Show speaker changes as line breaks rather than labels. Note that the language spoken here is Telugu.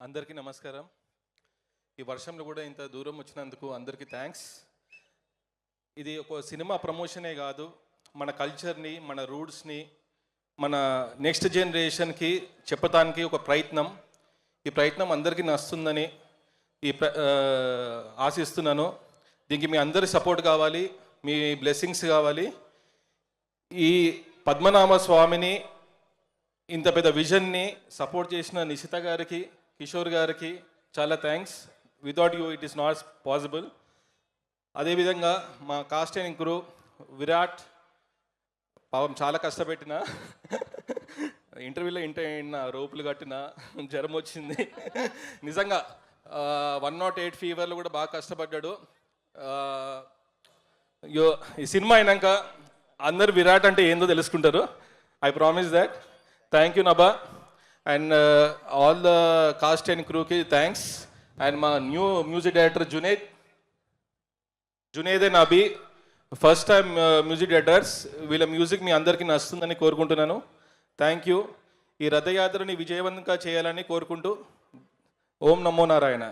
అందరికీ నమస్కారం. ఈ వర్షంలో కూడా ఇంత దూరం వచ్చినందుకు అందరికీ థ్యాంక్స్. ఇది ఒక సినిమా ప్రమోషనే కాదు, మన కల్చర్ని, మన రూట్స్ని, మన నెక్స్ట్ జనరేషన్కి చెప్పడానికి ఒక ప్రయత్నం. ఈ ప్రయత్నం అందరికీ నచ్చుతుందని ఆశిస్తున్నాను. దీనికి మీ అందరి సపోర్ట్ కావాలి, మీ బ్లెస్సింగ్స్ కావాలి. ఈ పద్మనాభ స్వామిని ఇంత పెద్ద విజన్ని సపోర్ట్ చేసిన నిశిత గారికి, కిషోర్ గారికి చాలా thanks. Without you it is not possible. అదేవిధంగా మా కాస్ట్ అండ్ క్రూ విరాట్ పాపం చాలా కష్టపెట్టిన ఇంటర్వ్యూలో రోపులు కట్టిన జ్వరం వచ్చింది. నిజంగా 108 ఫీవర్లో కూడా బాగా కష్టపడ్డాడు. ఈ సినిమా అయినాక అందరు విరాట్ అంటే ఏందో తెలుసుకుంటారు. I promise that. Thank you Nabha and all the cast and క్రూకి థ్యాంక్స్. అండ్ మా new music director Juned and Abhi, first time music directors. వీళ్ళ మ్యూజిక్ మీ అందరికీ నచ్చుతుందని కోరుకుంటున్నాను. థ్యాంక్ యూ. ఈ రథయాత్రని విజయవంతంగా చేయాలని కోరుకుంటూ ఓం నమో నారాయణ.